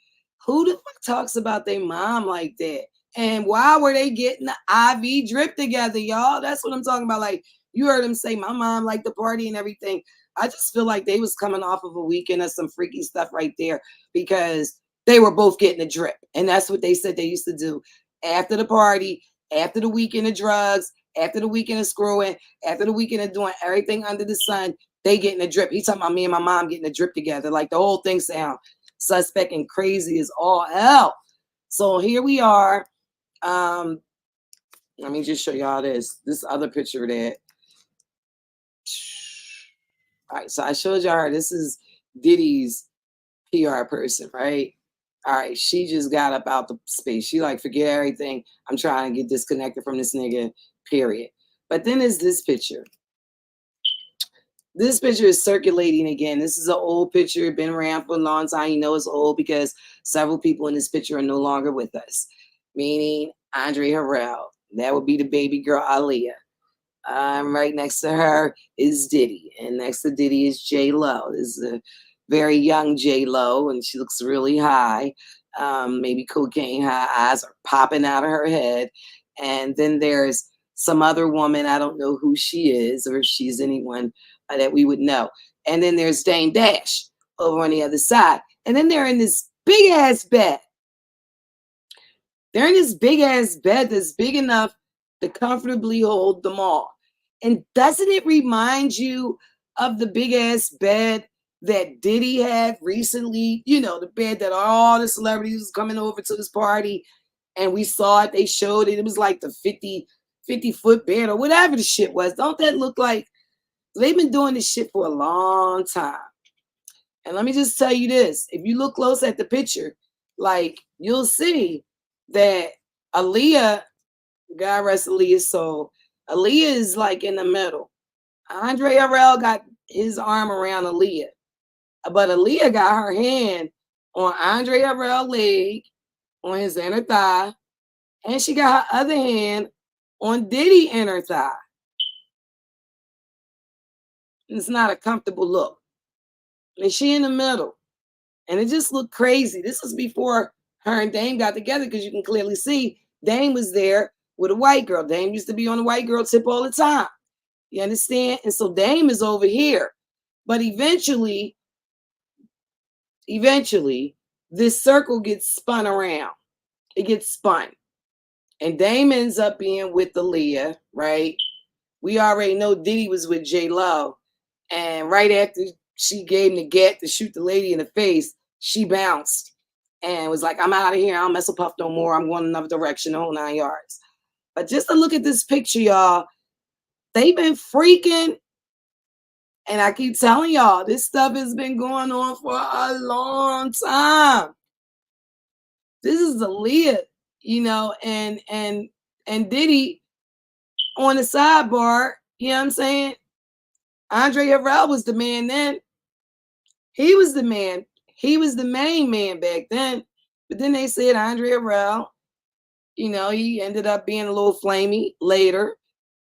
Who the fuck talks about their mom like that? And why were they getting the IV drip together, y'all? That's what I'm talking about. Like, you heard them say, my mom liked the party and everything. I just feel like they was coming off of a weekend of some freaky stuff right there because they were both getting a drip. And that's what they said they used to do. After the party, after the weekend of drugs, after the weekend of screwing, after the weekend of doing everything under the sun, they getting a drip. He talking about me and my mom getting a drip together. Like, the whole thing sound suspect and crazy as all hell. So here we are. Let me just show y'all this other picture that. All right, so I showed y'all her. This is Diddy's PR person, right? All right, she just got up out the space. She like, forget everything. I'm trying to get disconnected from this nigga, period. But then there's this picture. This picture is circulating again. This is an old picture, been around for a long time. You know it's old because several people in this picture are no longer with us, meaning Andre Harrell. That would be the baby girl, Aaliyah. Right next to her is Diddy, and next to Diddy is J-Lo. This is a very young J-Lo, and she looks really high. Maybe cocaine high, eyes are popping out of her head. And then there's some other woman, I don't know who she is or if she's anyone that we would know. And then there's Dame Dash over on the other side. And then they're in this big ass bed. They're in this big ass bed that's big enough to comfortably hold them all. And doesn't it remind you of the big ass bed that Diddy had recently? You know, the bed that all the celebrities was coming over to this party, and we saw it, they showed it. It was like the 50-foot bed or whatever the shit was. Don't that look like they've been doing this shit for a long time? And let me just tell you this. If you look close at the picture, like, you'll see that Aaliyah, God rest Aaliyah's soul, Aaliyah is like in the middle. Andre Harrell got his arm around Aaliyah. But Aaliyah got her hand on Andre Harrell's leg, on his inner thigh, and she got her other hand on Diddy's inner thigh. It's not a comfortable look. And she in the middle. And it just looked crazy. This was before her and Dame got together, because you can clearly see Dame was there with a white girl. Dame used to be on the white girl tip all the time. You understand? And so Dame is over here. But eventually, this circle gets spun around. It gets spun. And Dame ends up being with Aaliyah, right? We already know Diddy was with J-Lo. And right after she gave him the get to shoot the lady in the face, she bounced and was like, I'm out of here. I don't mess with Puff no more. I'm going another direction, the whole 9 yards. But just to look at this picture, y'all, they've been freaking. And I keep telling y'all, this stuff has been going on for a long time. This is Aaliyah, you know, and Diddy on the sidebar, you know what I'm saying? Andre Harrell was the man then. He was the man. He was the main man back then. But then they said Andre Harrell, you know, he ended up being a little flamey later.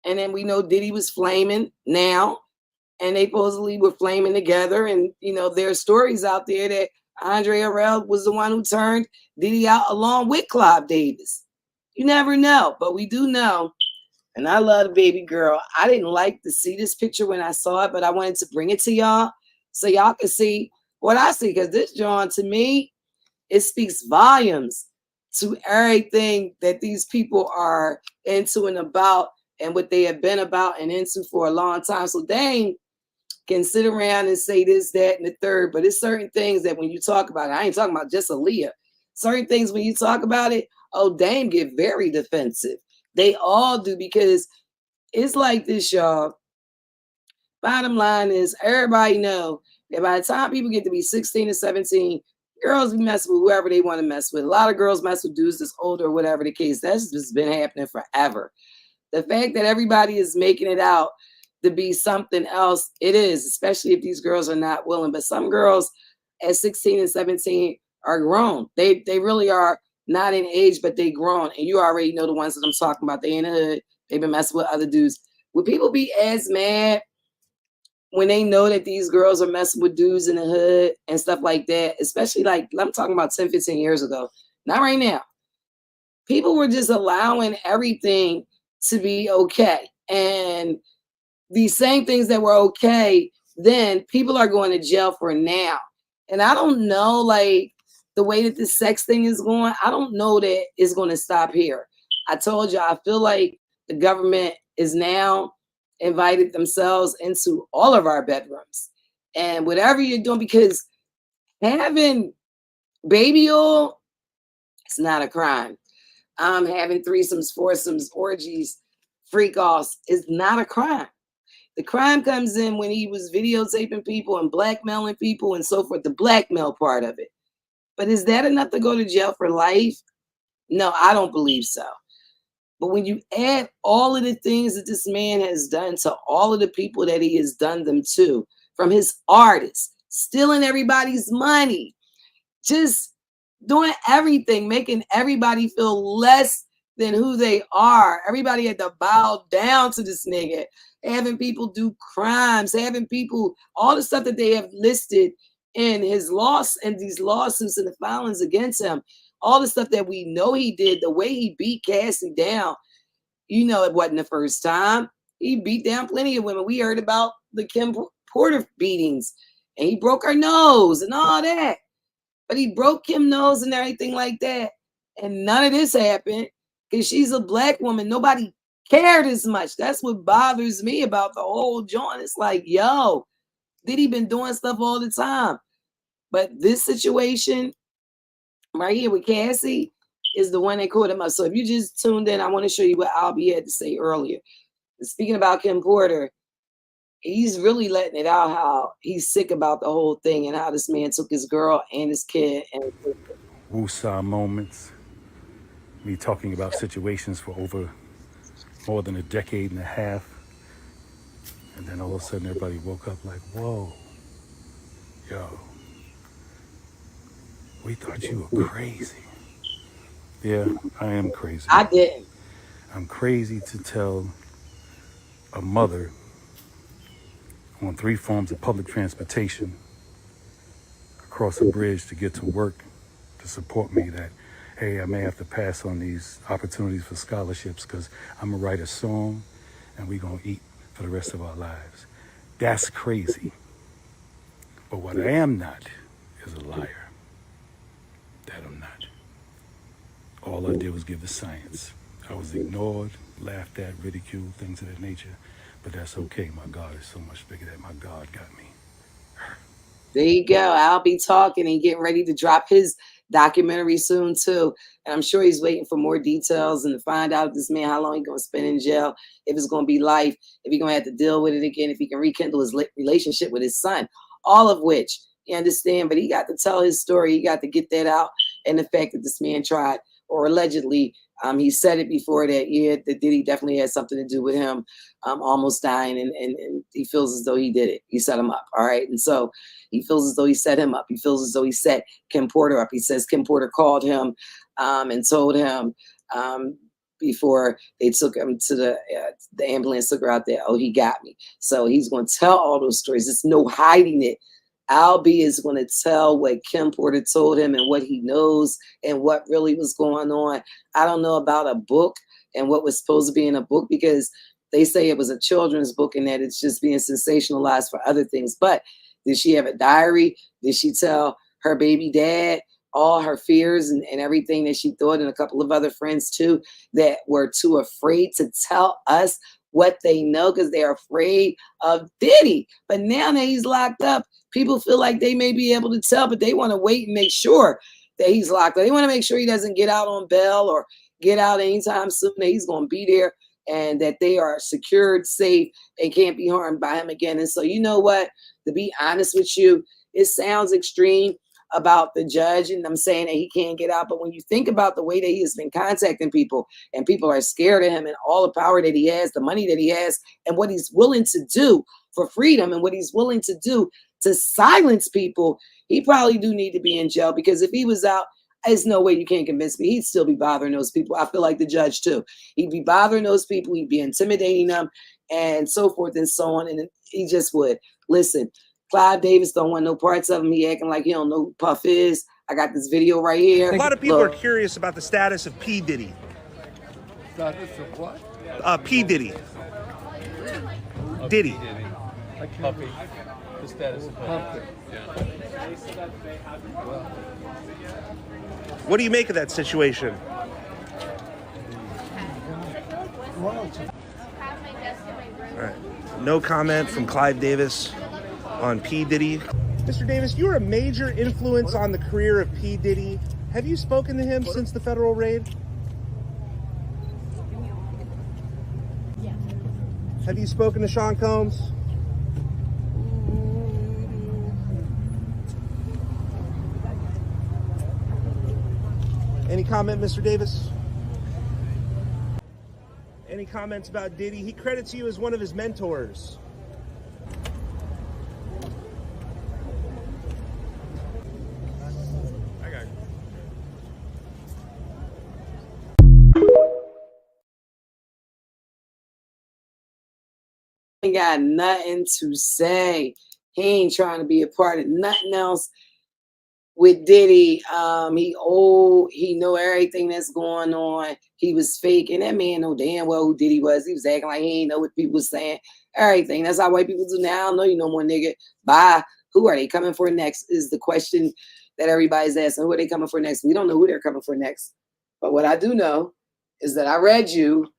And then we know Diddy was flaming now. And they supposedly were flaming together. And, you know, there are stories out there that Andre Harrell was the one who turned Diddy out along with Clive Davis. You never know. But we do know. And I love the baby girl. I didn't like to see this picture when I saw it, but I wanted to bring it to y'all so y'all can see what I see. Because this, John, to me, it speaks volumes to everything that these people are into and about and what they have been about and into for a long time. So Dame can sit around and say this, that, and the third, but it's certain things that when you talk about it, I ain't talking about just Aaliyah. Certain things when you talk about it, oh, Dame get very defensive. They all do, because it's like this, y'all. Bottom line is, everybody know that by the time people get to be 16 and 17, Girls be messing with whoever they want to mess with. A lot of girls mess with dudes that's older or whatever the case. That's just been happening forever. The fact that everybody is making it out to be something else, it is, especially if these girls are not willing. But some girls at 16 and 17 are grown. They really are not in age, but they grown. And you already know the ones that I'm talking about. They in the hood. They've been messing with other dudes. Would people be as mad when they know that these girls are messing with dudes in the hood and stuff like that? Especially like, I'm talking about 10, 15 years ago. Not right now. People were just allowing everything to be okay. And these same things that were okay then, people are going to jail for now. And I don't know, like, the way that this sex thing is going, I don't know that it's going to stop here. I told you, I feel like the government is now invited themselves into all of our bedrooms. And whatever you're doing, because having baby oil, it's not a crime. Having threesomes, foursomes, orgies, freak-offs is not a crime. The crime comes in when he was videotaping people and blackmailing people and so forth, the blackmail part of it. But is that enough to go to jail for life? No, I don't believe so. But when you add all of the things that this man has done to all of the people that he has done them to, from his artists, stealing everybody's money, just doing everything, making everybody feel less than who they are. Everybody had to bow down to this nigga, having people do crimes, having people, all the stuff that they have listed in his loss and these lawsuits and the filings against him, all the stuff that we know he did, the way he beat Cassie down. You know, it wasn't the first time. He beat down plenty of women. We heard about the Kim Porter beatings, and he broke her nose and all that. But he broke Kim's nose and everything like that. And none of this happened because she's a black woman. Nobody cared as much. That's what bothers me about the whole joint. It's like, yo, Diddy been doing stuff all the time. But this situation right here with Cassie is the one that caught him up. So if you just tuned in, I want to show you what Albie had to say earlier. Speaking about Kim Porter, he's really letting it out how he's sick about the whole thing and how this man took his girl and his kid. And
Woosah moments. Me talking about situations for over more than a decade and a half. And then all of a sudden everybody woke up like, whoa, yo, we thought you were crazy. Yeah, I am crazy.
I didn't.
I'm crazy to tell a mother on 3 forms of public transportation across a bridge to get to work to support me that, hey, I may have to pass on these opportunities for scholarships because I'm going to write a song and we're going to eat for the rest of our lives. That's crazy. But what I am not is a liar. That I'm not. All I did was give the science. I was ignored, laughed at, ridiculed, things of that nature. But that's okay. My God is so much bigger that my God got me.
There you go. I'll be talking and getting ready to drop his documentary soon too. And I'm sure he's waiting for more details and to find out if this man, how long he's going to spend in jail, if it's going to be life, if he's going to have to deal with it again, if he can rekindle his relationship with his son, all of which you understand. But he got to tell his story. He got to get that out. And the fact that this man tried, or allegedly, he said it before that, yeah, that Diddy definitely had something to do with him almost dying. And he feels as though he did it. He set him up. All right. And so he feels as though he set him up. He feels as though he set Kim Porter up. He says Kim Porter called him and told him before they took him to the ambulance, took her out there, oh, he got me. So he's going to tell all those stories. There's no hiding it. Albie is going to tell what Kim Porter told him and what he knows and what really was going on. I don't know about a book and what was supposed to be in a book because they say it was a children's book and that it's just being sensationalized for other things. But did she have a diary? Did she tell her baby dad all her fears and everything that she thought, and a couple of other friends too that were too afraid to tell us what they know because they're afraid of Diddy? But now that he's locked up, people feel like they may be able to tell, but they want to wait and make sure that he's locked up. They want to make sure he doesn't get out on bail or get out anytime soon, that he's going to be there and that they are secured, safe, and can't be harmed by him again. And so, you know what? To be honest with you, it sounds extreme, about the judge, and I'm saying that he can't get out. But when you think about the way that he has been contacting people, and people are scared of him, and all the power that he has, the money that he has, and what he's willing to do for freedom, and what he's willing to do to silence people, he probably do need to be in jail. Because if he was out, there's no way you can't convince me. He'd still be bothering those people. I feel like the judge too. He'd be bothering those people. He'd be intimidating them and so forth and so on. And he just would. Listen, Clive Davis don't want no parts of him. He acting like he don't know who Puff is. I got this video right here.
A lot of people are curious about the status of P. Diddy.
Status of what?
P. Diddy. Diddy.
Like Puffy. The status of Puffy.
What do you make of that situation? All right. No comment from Clive Davis on P. Diddy. Mr. Davis, you're a major influence on the career of P. Diddy. Have you spoken to him since the federal raid?
Yeah.
Have you spoken to Sean Combs? Any comment, Mr. Davis? Any comments about Diddy? He credits you as one of his mentors. I got you.
Ain't got nothing to say. He ain't trying to be a part of nothing else with Diddy. He old, he know everything that's going on. He was fake, and that man know damn well who Diddy was. He was acting like he ain't know what people was saying. Everything. That's how white people do now. I don't know you no more, nigga. Bye. Who are they coming for next is the question that everybody's asking. Who are they coming for next? We don't know who they're coming for next. But what I do know is that I read you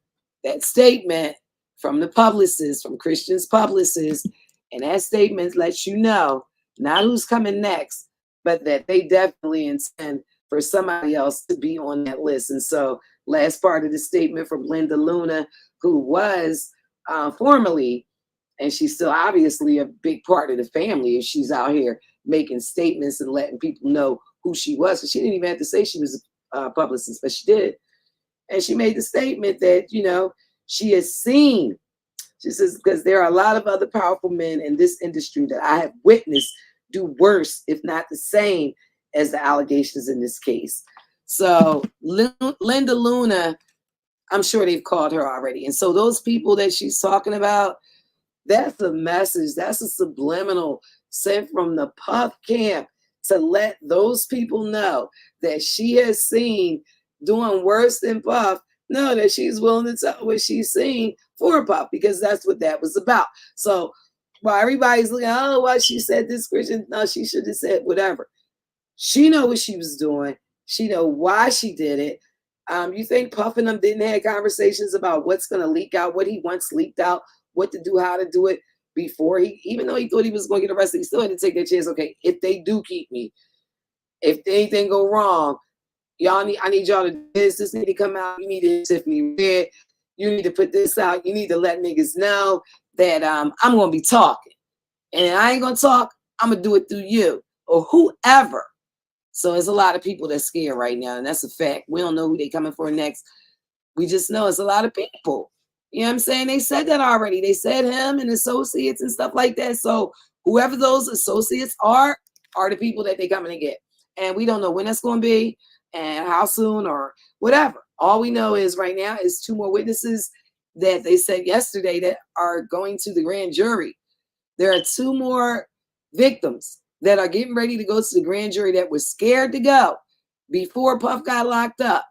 that statement from the publicist, from Christian's publicist, and that statement lets you know not who's coming next, but that they definitely intend for somebody else to be on that list. And so last part of the statement from Linda Luna, who was formerly, and she's still obviously a big part of the family if she's out here making statements and letting people know who she was. So she didn't even have to say she was a publicist, but she did. And she made the statement that, you know, she has seen, she says, because there are a lot of other powerful men in this industry that I have witnessed do worse, if not the same, as the allegations in this case. So Linda Luna, I'm sure they've called her already. And so those people that she's talking about, that's a message. That's a subliminal sent from the Puff camp to let those people know that she has seen doing worse than Puff, know that she's willing to tell what she's seen for Puff, because that's what that was about. So while everybody's looking, oh, well, she said this, Christian, no, she should have said whatever. She know what she was doing. She know why she did it. You think Puff and them didn't have conversations about what's going to leak out, what he once leaked out, what to do, how to do it before he, even though he thought he was going to get arrested, he still had to take that chance. Okay, if they do keep me, if anything go wrong, I need y'all to do this. This need to come out. You need to Tiffany Red. You need to put this out. You need to let niggas know that I'm going to be talking. And I ain't going to talk. I'm going to do it through you or whoever. So there's a lot of people that's scared right now, and that's a fact. We don't know who they coming for next. We just know it's a lot of people. You know what I'm saying? They said that already. They said him and associates and stuff like that. So whoever those associates are the people that they coming to get. And we don't know when that's going to be and how soon or whatever. All we know is right now is 2 more witnesses that they said yesterday that are going to the grand jury. There are 2 more victims that are getting ready to go to the grand jury that were scared to go before Puff got locked up.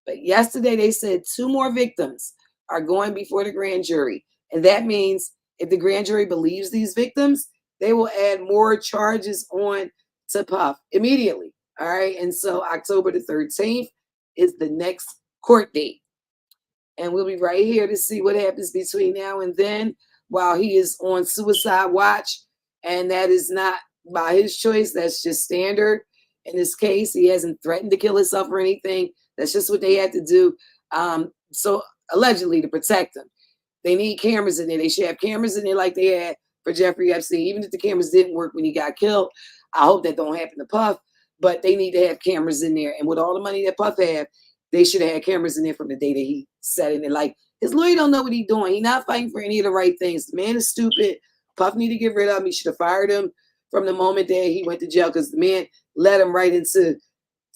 But yesterday they said 2 more victims are going before the grand jury. And that means if the grand jury believes these victims, they will add more charges on to Puff immediately. All right. And so October the 13th is the next court date. And we'll be right here to see what happens between now and then while he is on suicide watch. And that is not by his choice. That's just standard in this case. He hasn't threatened to kill himself or anything. That's just what they had to do. So allegedly to protect him. They need cameras in there. They should have cameras in there like they had for Jeffrey Epstein. Even if the cameras didn't work when he got killed, I hope that don't happen to Puff. but they need to have cameras in there. And with all the money that Puff have, they should have had cameras in there from the day that he said it. And like, his lawyer don't know what he's doing. He's not fighting for any of the right things. The man is stupid. Puff need to get rid of him. He should have fired him from the moment that he went to jail, because the man led him right into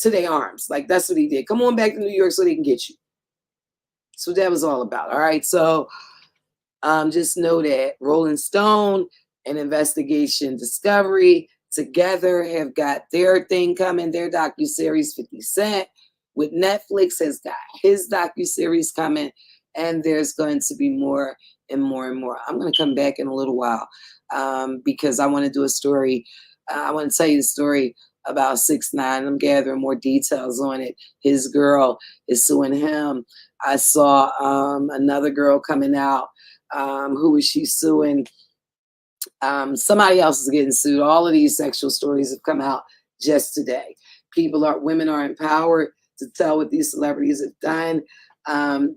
their arms. Like, that's what he did. Come on back to New York so they can get you. So that was all about. All right. So just know that Rolling Stone and Investigation Discovery together have got their thing coming, their docuseries. 50 Cent with Netflix has got his docuseries coming, and there's going to be more and more and more. I'm going to come back in a little while because I want to do a story. I want to tell you the story about 6ix9ine. I'm gathering more details on it. His girl is suing him. I saw another girl coming out. Who is she suing? Somebody else is getting sued. All of these sexual stories have come out just today. Women are empowered to tell what these celebrities have done.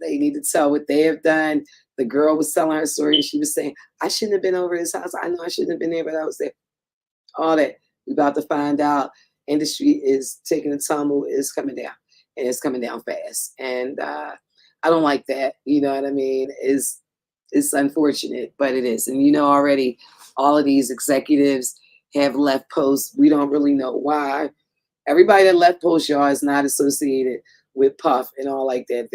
They need to tell what they have done. The girl was telling her story, and she was saying, I shouldn't have been over his house. I know I shouldn't have been there, but I was there. All that. We're about to find out. Industry is taking a tumble, is coming down, and it's coming down fast. And I don't like that. You know what I mean? It's unfortunate, but it is. And you know already, all of these executives have left posts. We don't really know why. Everybody that left posts, y'all, is not associated with Puff and all like that.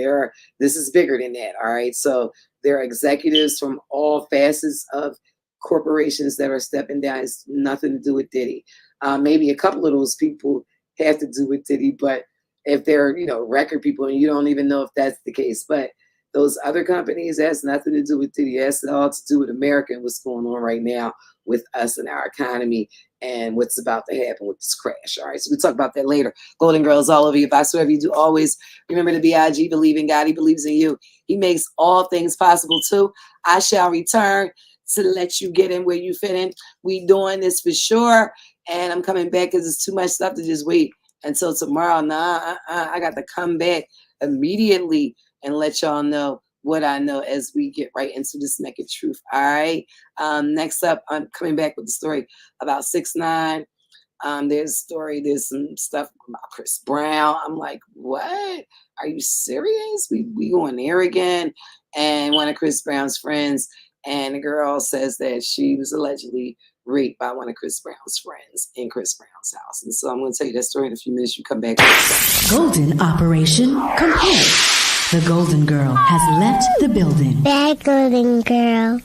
This is bigger than that, all right? So there are executives from all facets of corporations that are stepping down. It's nothing to do with Diddy. Maybe a couple of those people have to do with Diddy, but if they're, record people, and you don't even know if that's the case. But those other companies, that has nothing to do with Diddy. It has all to do with America and what's going on right now with us and our economy and what's about to happen with this crash. All right, so we'll talk about that later. Golden Girls all over you. Advice, whatever you do, always remember to B.I.G. Believe in God. He believes in you. He makes all things possible too. I shall return to let you get in where you fit in. We doing this for sure. And I'm coming back because it's too much stuff to just wait until tomorrow. I got to come back immediately and let y'all know what I know as we get right into this naked truth. All right. Next up, I'm coming back with the story about 6ix9ine. There's some stuff about Chris Brown. I'm like, what? Are you serious? We going there again? And one of Chris Brown's friends, and the girl says that she was allegedly raped by one of Chris Brown's friends in Chris Brown's house. And so I'm going to tell you that story in a few minutes. You come back.
Golden Operation Complete. The Golden Girl has left the building.
That Golden Girl.